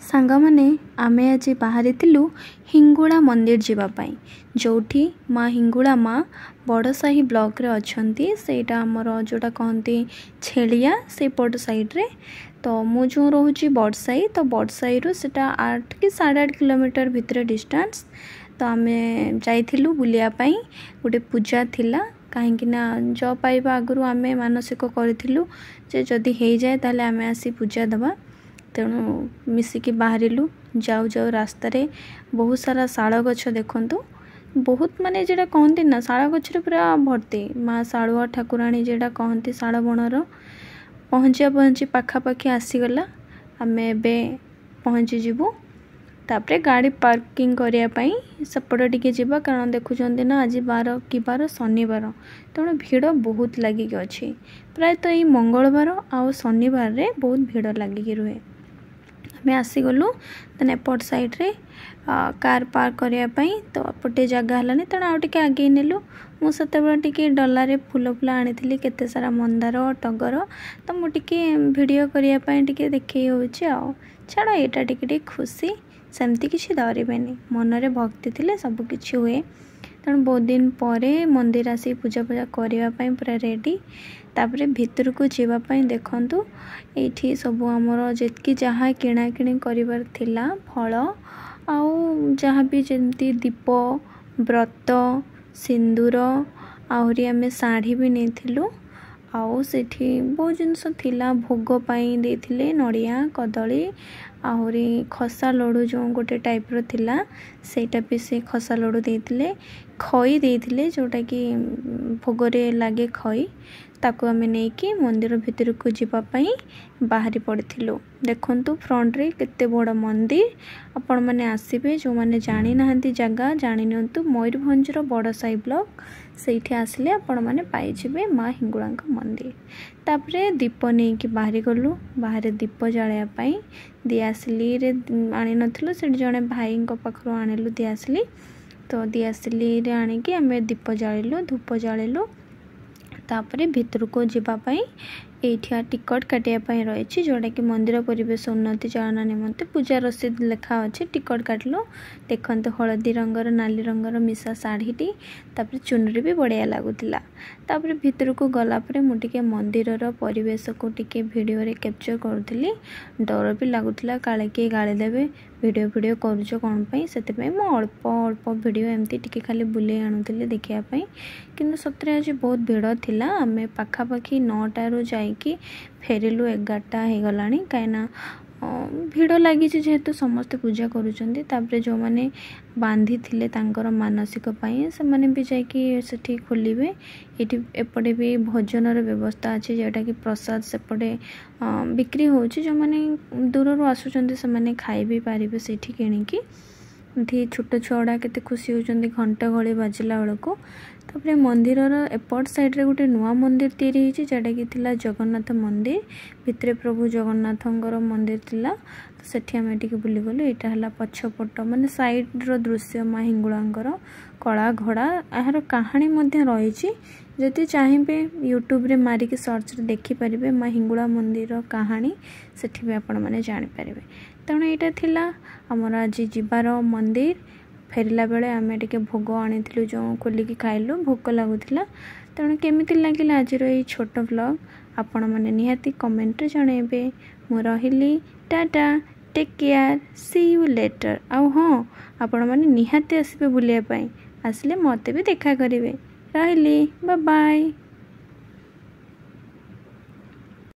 सांगमाने आमे आज बाहरी हिंगुला मंदिर जीवापाई जोठी माँ हिंगुला माँ बड़साही ब्लॉक रे अछंती सेटा हमर जोटा कहती छेलिया से पट साइड रे तो मु जो रोची बड़साई तो बड़साई रु सेटा 8 कि 8.5 किलोमीटर भितर डिस्टेंस तो आमे जाइथिलु बुलिया पाई गोटे पूजा थिला कहीं जॉब पाइबा आगु आमे मानसिक करूँ जे जदि हो जाए ताले आमे आसी पूजा दबा तेणु मिसिकी बाहरिलु जाऊ जाऊ रास्त बहुत सारा शाल गछ देखंतु बहुत माने जेटा कहती ना शाल गछ पूरा भर्ती माँ शालुआ ठाकुराणी जेटा कहती शाल बणर पहुँची पाखापाखि आसीगला आमे एबे पहुँची जीवु तापरे गाड़ी पार्किंग करने सेपट टिके जीवा कारण देखुं ना आज बार कि बार शनिवार तेणु भीड़ बहुत लगिक अच्छी प्रायतः ये मंगलवार आउ शनिवार रे बहुत भीड़ लगिक रुहे आम आसीगलु तेना एपट साइड रे कार पार्क करने तो एपटे जगह है तेणु आउ टे आगे नेलु मुझे टे डलारे फूल फूल आनी केते सारा मंदार टगर तो मुझे वीडियो करने देखे हो छाड़ यहाँ टे खुशी सेमती किसी डरबेनि मनरे भक्ति थिले सबकिछि हुए तेणु बहुत दिन पर मंदिर आसी पूजा पूजा करने पूरा रेडी तापरे भितर को जीवापाई देखंतु एठी सब आमर जेतकी जहाँ किणा किणी करिवार थिला फल आउ जहाँ भी जमती दीप व्रत सिंदूर आहरी आमे साड़ी भी नहीं आउ सेठी बहुत जिनस थिला भोग पाई देथिले नड़िया कदली आहरी खसा लडू जो गोटे टाइप रो थिला सेटा भी से खसा लडू देथिले खई देथिले जोटा कि भोगरे लागे खई ताकू आमे नेकी मंदिर भितर को जीवा पाई बाहरी पड़थिलु देखंतु फ्रंट रे केते बड़ मंदिर आपण माने आसीबे जो माने जानि नाहंती जगह जानि नियंतु मयूरभंज रो बड़साई ब्लॉक सेठी आसले आपण माने पाई जिबे माँ हिंगुलांक मंदिर तापरे दीप नहीं कि बाहरी गलु बाहर दीप जलाया पाई दियासली रे आनी नथिलु से जने भाई को पाखरो आनिलु दियासली तो दियासली रे आनिकी आमे दीप जालिलु धूप जालिलु तापरे भितर को जीवापाई एठिया टिकट काटिया रही जोटा कि मंदिर परिवेश उन्नति चालना निमंते पूजा रसीद लेखा अच्छे टिकट काटलो देखते हलदी रंगर नाली रंगर मिसा शाढ़ीटी तापरे चुनरी भी बढ़िया लगुला तापरे भितर को गलापर मुझे मंदिर परिवेश को टिके वीडियो रे कैप्चर करुली डर भी लगुला काले किए गाड़ी देवे वीडियो करुच कौन से अल्प अल्प वीडियो एमती टिके खाली बुले आणुली देखापी कि सतरे आज बहुत भीड़ थिला आमे पाखापाखि 9टारू जाइकी फेरिलु 11टा हो गला कहीं भीड़ लगी जेहेतु समस्ते पूजा करुचंदी तापरे जो माने बांधी थिले तांकर मानसिक पाई से माने भी जाइकी सेठी खोलिबे एटी एपटे भी भोजन व्यवस्था अच्छे जोटा कि प्रसाद सेपटे बिक्री होची जो माने दूर आसुचंदी से माने खाई भी पारिबे सेठी किणिकी ये छोट छुआ केते खुशी होचंदी घंटा घड़ी बाजिला बेलू तापरे मंदिर एपट साइड रे गोटे नुआ मंदिर तैयारी होची जेटा कि थिला जगन्नाथ मंदिर भितरे प्रभु जगन्नाथंकर मंदिर थिला तो सेठी आमे टिके बुली गलु एटा हला पछपट माने साइड रो दृश्य माँ हिंगुलांकर कला घोड़ा यार कहानी मध्य रही जदि चाहिए यूट्यूब रे मारिक सर्च रे देखि परिबे माँ हिंगुला मंदिर कहानी सेठी भी आपण माने जानि परिबे तेणु यहाँ थिला आमर आज जीवार मंदिर फेरला बेले आमे टिके भोग आनी जो खोलिकी खाइलु भोक लगुला तेणु केमिति लागिला आज ये छोट ब्लॉग आपण मैंने निहाती कमेंट जनइबे मु रहिली tata take care see you later आउ हाँ आपण मैंने निहाती आसबे बुलिया पाई आसले मते भी देखा करिवे रहिली बाय बाय।